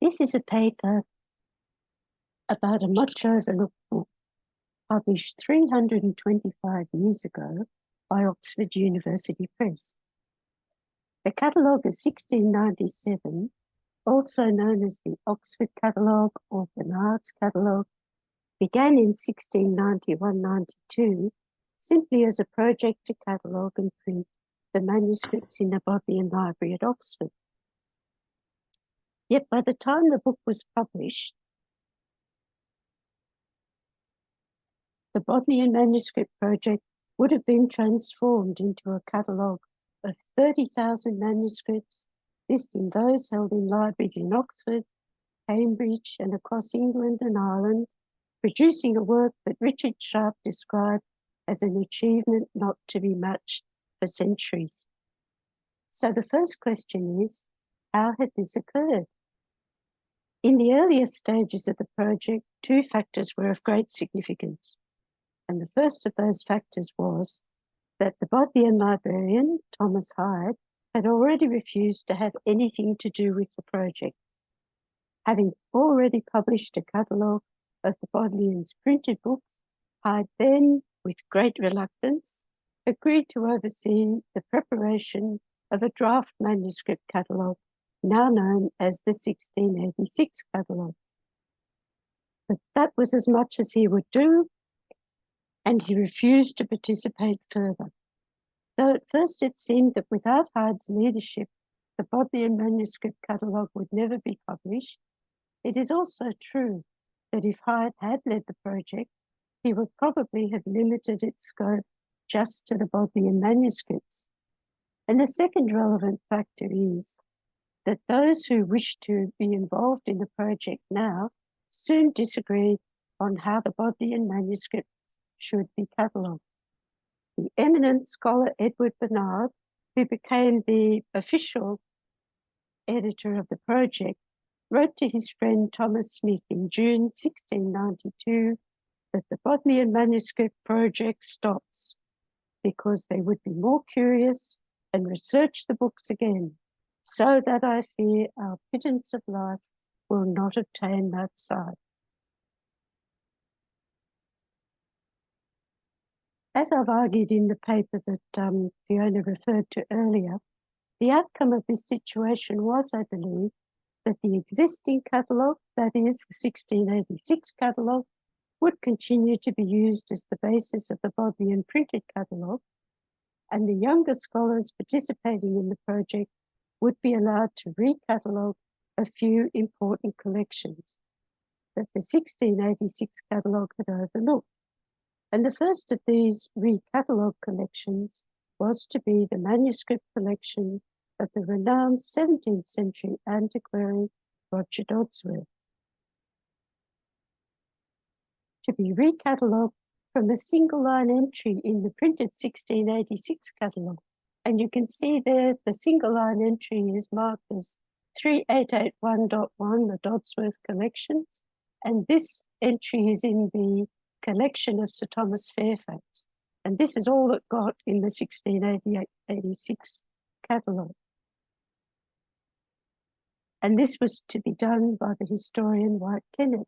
This is a paper about a much overlooked book published 325 years ago by Oxford University Press. The Catalogue of 1697, also known as the Oxford Catalogue or Bernard's Catalogue, began in 1691-92 simply as a project to catalogue and print the manuscripts in the Bodleian Library at Oxford. Yet by the time the book was published, the Bodleian Manuscript Project would have been transformed into a catalogue of 30,000 manuscripts, listing those held in libraries in Oxford, Cambridge, and across England and Ireland, producing a work that Richard Sharp described as an achievement not to be matched for centuries. So the first question is, how had this occurred? In the earlier stages of the project, two factors were of great significance. And the first of those factors was that the Bodleian librarian, Thomas Hyde, had already refused to have anything to do with the project. Having already published a catalogue of the Bodleians' printed books, Hyde then, with great reluctance, agreed to oversee the preparation of a draft manuscript catalogue, now known as the 1686 catalogue. But that was as much as he would do, and he refused to participate further. Though at first it seemed that without Hyde's leadership, the Bodleian manuscript catalogue would never be published, it is also true that if Hyde had led the project, he would probably have limited its scope just to the Bodleian manuscripts. And the second relevant factor is that those who wished to be involved in the project now soon disagreed on how the Bodleian manuscripts should be catalogued. The eminent scholar Edward Bernard, who became the official editor of the project, wrote to his friend Thomas Smith in June 1692 that the Bodleian manuscript project stops because they would be more curious and research the books again, so that I fear our pittance of life will not obtain that side. As I've argued in the paper that Fiona referred to earlier, the outcome of this situation was, I believe, that the existing catalogue, that is the 1686 catalogue, would continue to be used as the basis of the Bodleian printed catalogue, and the younger scholars participating in the project would be allowed to recatalogue a few important collections that the 1686 catalogue had overlooked. And the first of these recatalogue collections was to be the manuscript collection of the renowned 17th century antiquary Roger Dodsworth, to be recatalogued from a single line entry in the printed 1686 catalogue. And you can see there the single line entry is marked as 3881.1, the Dodsworth collections, and this entry is in the collection of Sir Thomas Fairfax. And this is all it got in the 1686 catalogue. And this was to be done by the historian White Kennett.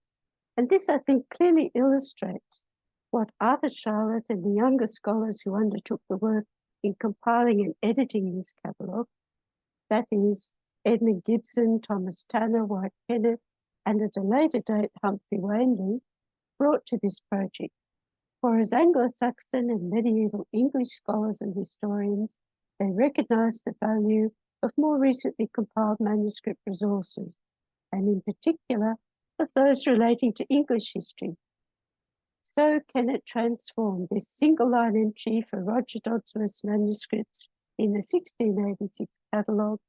And this, I think, clearly illustrates what Arthur Charlotte and the younger scholars who undertook the work in compiling and editing this catalogue, that is, Edmund Gibson, Thomas Tanner, White Kennett, and at a later date, Humphrey Wanley, brought to this project. For as Anglo-Saxon and medieval English scholars and historians, they recognise the value of more recently compiled manuscript resources, and in particular of those relating to English history. So Kennett transformed this single line entry for Roger Dodsworth's manuscripts in the 1686 catalogue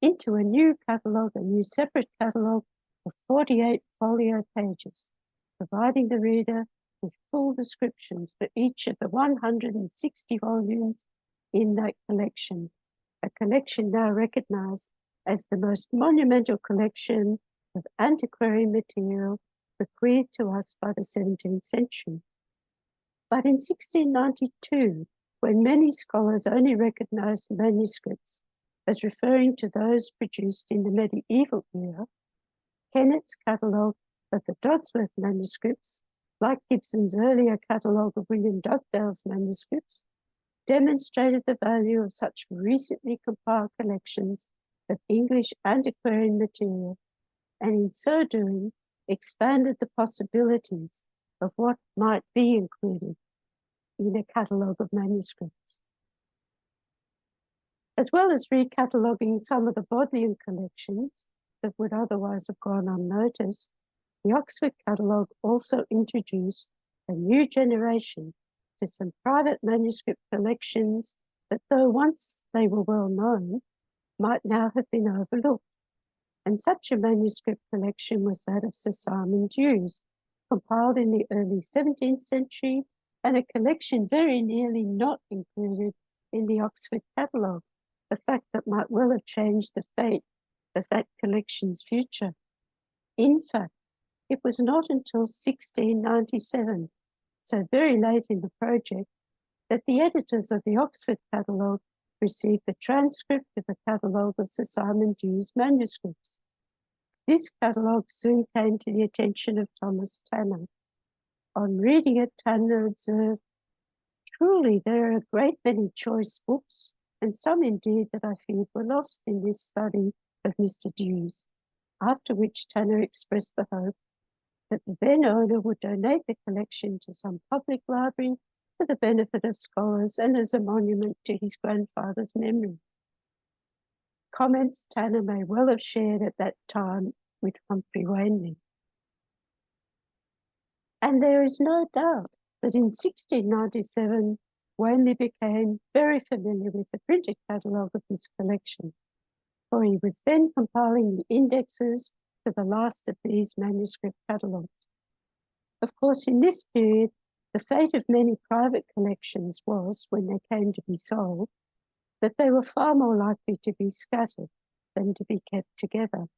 into a new catalogue, a new separate catalogue of 48 folio pages, providing the reader with full descriptions for each of the 160 volumes in that collection, a collection now recognised as the most monumental collection of antiquary material bequeathed to us by the 17th century. But in 1692, when many scholars only recognised manuscripts as referring to those produced in the medieval era, Kennett's catalogue of the Dodsworth manuscripts, like Gibson's earlier catalogue of William Dugdale's manuscripts, demonstrated the value of such recently compiled collections of English antiquarian material, and in so doing, expanded the possibilities of what might be included in a catalogue of manuscripts. As well as recataloguing some of the Bodleian collections that would otherwise have gone unnoticed, the Oxford Catalogue also introduced a new generation to some private manuscript collections that, though once they were well known, might now have been overlooked. And such a manuscript collection was that of Sir Simon Dew's, compiled in the early 17th century, and a collection very nearly not included in the Oxford Catalogue, a fact that might well have changed the fate of that collection's future. In fact, it was not until 1697, so very late in the project, that the editors of the Oxford Catalogue received the transcript of the catalogue of Sir Simon Dew's manuscripts. This catalogue soon came to the attention of Thomas Tanner. On reading it, Tanner observed, "Truly there are a great many choice books, and some indeed that I feared were lost in this study of Mr. Dew's," after which Tanner expressed the hope that the then owner would donate the collection to some public library for the benefit of scholars and as a monument to his grandfather's memory. Comments Tanner may well have shared at that time with Humphrey Wanley. And there is no doubt that in 1697, Wanley became very familiar with the printed catalogue of this collection, for he was then compiling the indexes for the last of these manuscript catalogues. Of course, in this period, the fate of many private collections was, when they came to be sold, that they were far more likely to be scattered than to be kept together.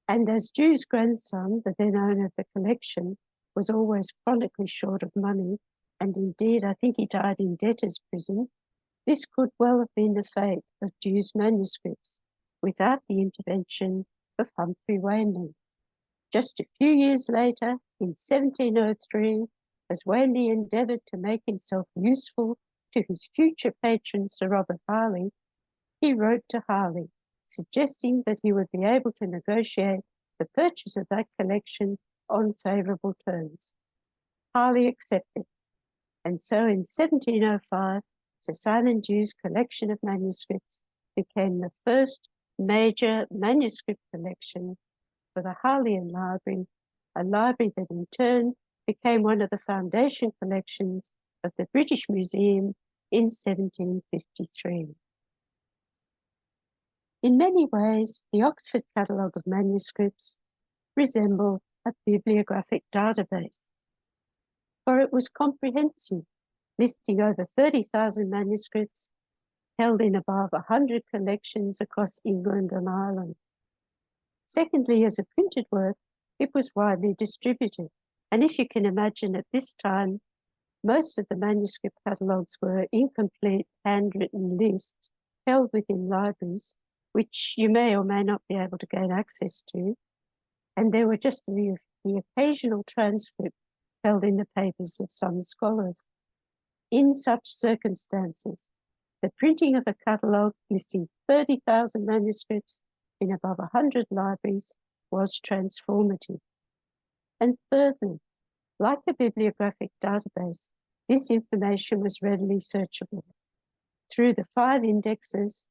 And as Dew's grandson, the then owner of the collection, was always chronically short of money, and indeed I think he died in debtor's prison, this could well have been the fate of Dew's manuscripts without the intervention of Humphrey Wanley. Just a few years later, in 1703, as Wanley endeavoured to make himself useful to his future patron, Sir Robert Harley, he wrote to Harley, suggesting that he would be able to negotiate the purchase of that collection on favourable terms. Harley accepted, and so in 1705, Sir Simon Dew's collection of manuscripts became the first major manuscript collection for the Harleian Library, a library that in turn became one of the foundation collections of the British Museum in 1753. In many ways, the Oxford Catalogue of Manuscripts resembled a bibliographic database, for it was comprehensive, listing over 30,000 manuscripts held in above 100 collections across England and Ireland. Secondly, as a printed work, it was widely distributed, and if you can imagine at this time, most of the manuscript catalogues were incomplete handwritten lists held within libraries, which you may or may not be able to gain access to, and there were just the occasional transcript held in the papers of some scholars. In such circumstances, the printing of a catalogue listing 30,000 manuscripts in above 100 libraries was transformative. And thirdly, like a bibliographic database, this information was readily searchable through the 5 indexes,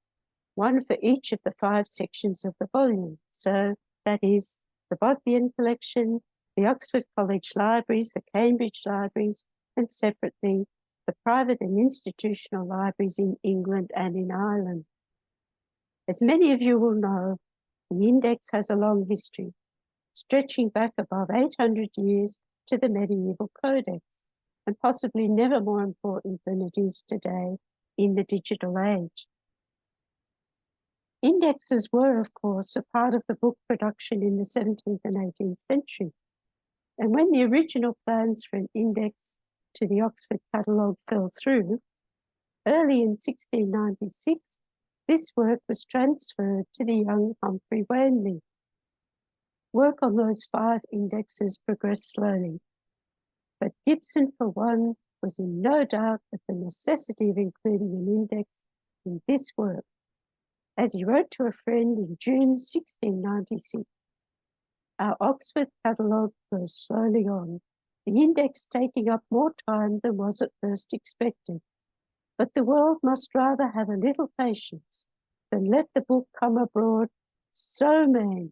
one for each of the 5 sections of the volume. So that is the Bodleian collection, the Oxford College libraries, the Cambridge libraries, and separately the private and institutional libraries in England and in Ireland. As many of you will know, the index has a long history, stretching back above 800 years to the medieval codex, and possibly never more important than it is today in the digital age. Indexes were, of course, a part of the book production in the 17th and 18th centuries, and when the original plans for an index to the Oxford Catalogue fell through, early in 1696, this work was transferred to the young Humphrey Wanley. Work on those 5 indexes progressed slowly, but Gibson, for one, was in no doubt of the necessity of including an index in this work. As he wrote to a friend in June 1696, our Oxford catalogue goes slowly on, the index taking up more time than was at first expected. But the world must rather have a little patience than let the book come abroad so maimed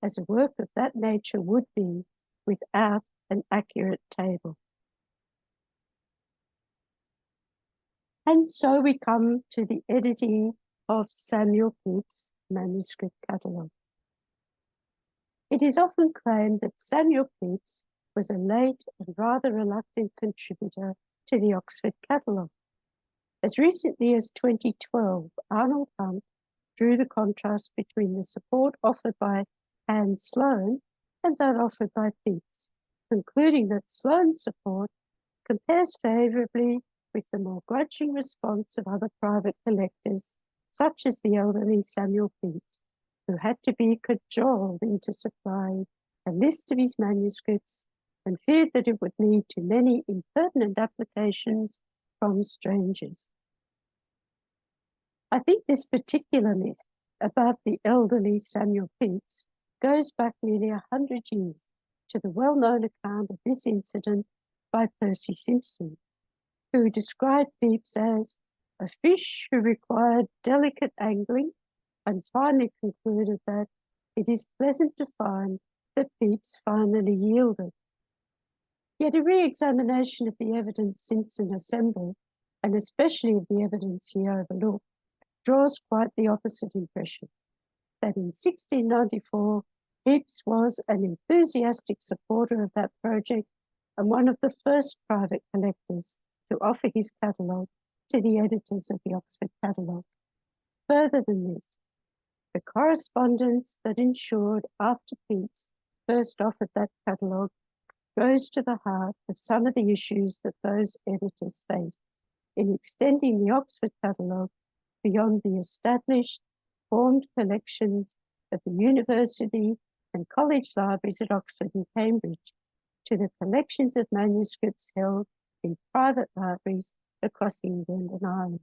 as a work of that nature would be without an accurate table. And so we come to the editing of Samuel Pepys' manuscript catalogue. It is often claimed that Samuel Pepys was a late and rather reluctant contributor to the Oxford catalogue. As recently as 2012, Arnold Hunt drew the contrast between the support offered by Anne Sloane and that offered by Pepys, concluding that Sloane's support compares favourably with the more grudging response of other private collectors, such as the elderly Samuel Pepys, who had to be cajoled into supplying a list of his manuscripts and feared that it would lead to many impertinent applications from strangers. I think this particular myth about the elderly Samuel Pepys goes back nearly 100 years to the well-known account of this incident by Percy Simpson, who described Pepys as a fish who required delicate angling, and finally concluded that it is pleasant to find that Pepys finally yielded. Yet a re-examination of the evidence Simpson assembled, and especially of the evidence he overlooked, draws quite the opposite impression, that in 1694, Pepys was an enthusiastic supporter of that project and one of the first private collectors to offer his catalogue to the editors of the Oxford Catalogue. Further than this, the correspondence that ensued after Pepys first offered that catalogue goes to the heart of some of the issues that those editors faced in extending the Oxford Catalogue beyond the established, formed collections of the university and college libraries at Oxford and Cambridge to the collections of manuscripts held in private libraries across England and Ireland.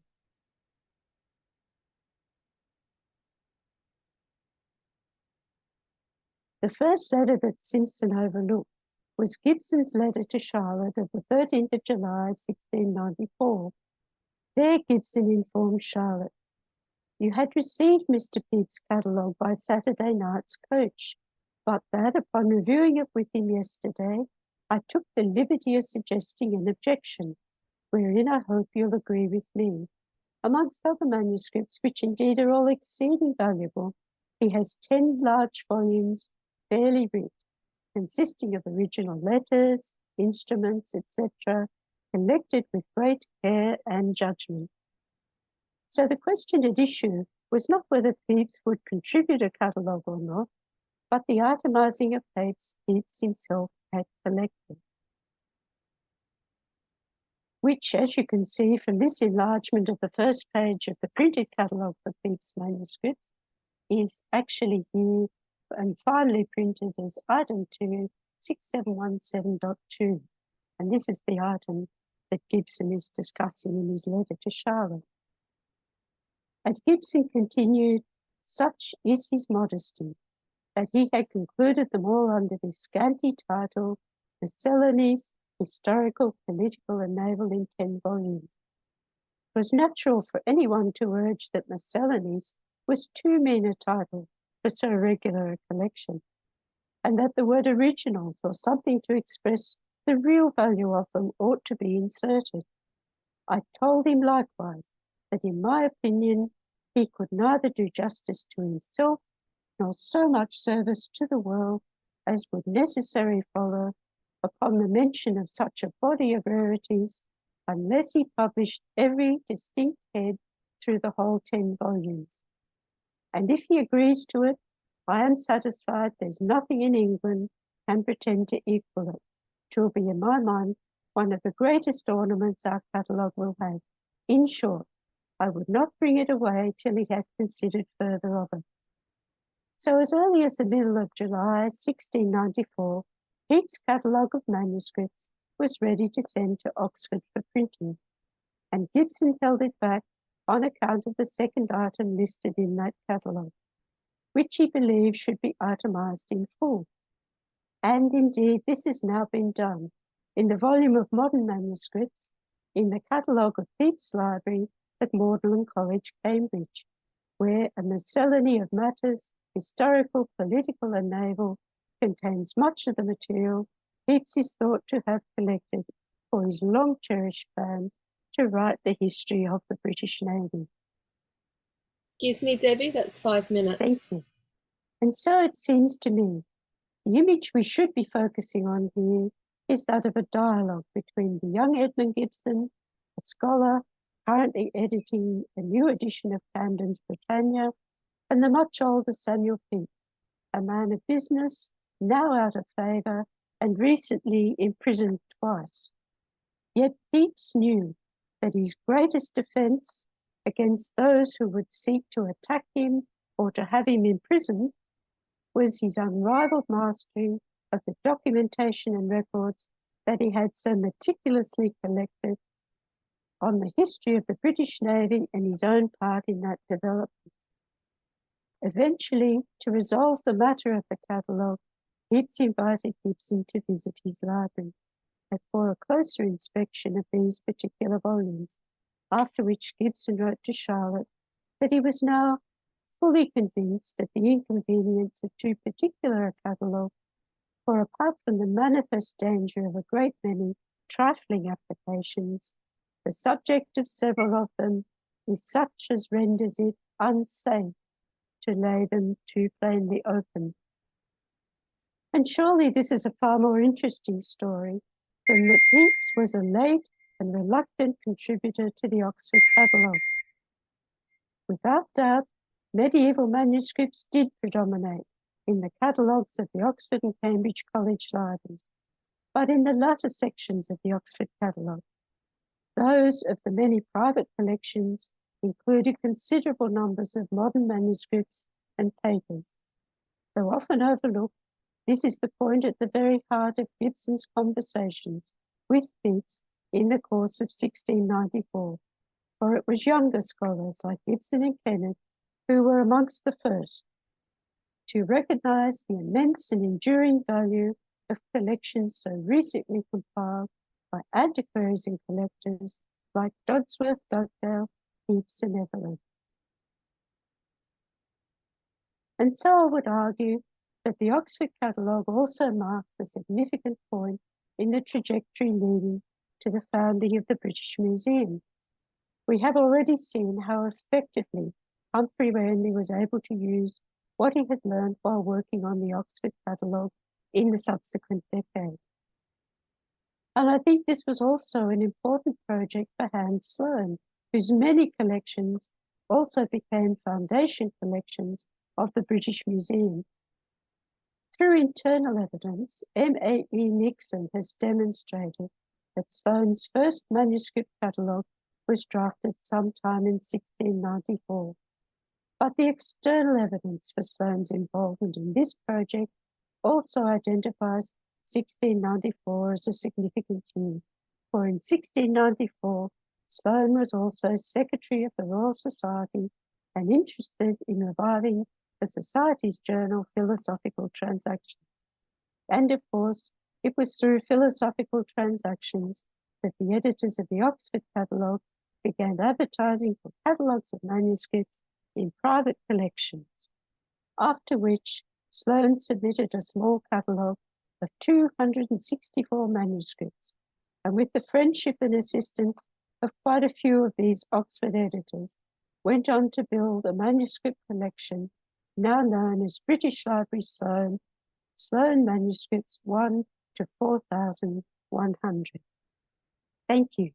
The first letter that Simpson overlooked was Gibson's letter to Charlotte of the 13th of July, 1694. There Gibson informed Charlotte, "You had received Mr. Pepys' catalogue by Saturday night's coach, but that upon reviewing it with him yesterday, I took the liberty of suggesting an objection, wherein I hope you'll agree with me. Amongst other manuscripts, which indeed are all exceeding valuable, he has 10 large volumes, barely writ, consisting of original letters, instruments, etc., collected with great care and judgment." So the question at issue was not whether Pepys would contribute a catalogue or not, but the itemizing of Pepys himself had collected, which, as you can see from this enlargement of the first page of the printed catalogue for Pepys manuscripts, is actually here and finally printed as item 2, 6717.2. And this is the item that Gibson is discussing in his letter to Charlotte. As Gibson continued, such is his modesty that he had concluded them all under this scanty title, Miscellanies, Historical, Political, and Naval, in 10 volumes. It was natural for anyone to urge that Miscellanies was too mean a title for so regular a collection, and that the word originals, or something to express the real value of them, ought to be inserted. I told him likewise that in my opinion he could neither do justice to himself nor so much service to the world as would necessarily follow upon the mention of such a body of rarities, unless he published every distinct head through the whole 10 volumes. And if he agrees to it, I am satisfied there's nothing in England can pretend to equal it. 'Twill be, in my mind, one of the greatest ornaments our catalogue will have. In short, I would not bring it away till he had considered further of it. So as early as the middle of July 1694, Heape's catalogue of manuscripts was ready to send to Oxford for printing, and Gibson held it back on account of the second item listed in that catalogue, which he believed should be itemised in full. And indeed, this has now been done in the volume of modern manuscripts in the catalogue of Heape's library at Magdalen College, Cambridge, where a miscellany of matters, historical, political, and naval, contains much of the material Heape is thought to have collected for his long-cherished plan to write the history of the British Navy. Excuse me, Debbie, that's 5 minutes. Thank you. And so it seems to me, the image we should be focusing on here is that of a dialogue between the young Edmund Gibson, a scholar currently editing a new edition of Camden's Britannia, and the much older Samuel Pepys, a man of business, now out of favour and recently imprisoned twice. Yet Pepys knew that his greatest defence against those who would seek to attack him or to have him imprisoned was his unrivalled mastery of the documentation and records that he had so meticulously collected on the history of the British Navy and his own part in that development. Eventually, to resolve the matter of the catalogue, Pepys invited Gibson to visit his library and for a closer inspection of these particular volumes, after which Gibson wrote to Charlotte that he was now fully convinced of the inconvenience of too particular a catalogue, for apart from the manifest danger of a great many trifling applications, the subject of several of them is such as renders it unsafe to lay them too plainly open. And surely this is a far more interesting story than that Pepys was a late and reluctant contributor to the Oxford Catalogue. Without doubt, medieval manuscripts did predominate in the catalogues of the Oxford and Cambridge College libraries, but in the latter sections of the Oxford Catalogue, those of the many private collections included considerable numbers of modern manuscripts and papers. Though often overlooked, this is the point at the very heart of Gibson's conversations with Pepys in the course of 1694, for it was younger scholars like Gibson and Kenneth who were amongst the first to recognise the immense and enduring value of collections so recently compiled by antiquaries and collectors like Dodsworth, Dugdale, Pepys and Evelyn. And so I would argue that the Oxford Catalogue also marked a significant point in the trajectory leading to the founding of the British Museum. We have already seen how effectively Humphrey Manley was able to use what he had learned while working on the Oxford Catalogue in the subsequent decade. And I think this was also an important project for Hans Sloane, whose many collections also became foundation collections of the British Museum. Through internal evidence, M.A.E. Nixon has demonstrated that Sloane's first manuscript catalogue was drafted sometime in 1694. But the external evidence for Sloane's involvement in this project also identifies 1694 as a significant year, for in 1694, Sloane was also Secretary of the Royal Society and interested in reviving the Society's journal Philosophical Transactions. And of course, it was through Philosophical Transactions that the editors of the Oxford Catalogue began advertising for catalogues of manuscripts in private collections, after which Sloane submitted a small catalogue of 264 manuscripts, and with the friendship and assistance of quite a few of these Oxford editors, went on to build a manuscript collection now known as British Library Sloane, Sloane Manuscripts 1 to 4,100. Thank you.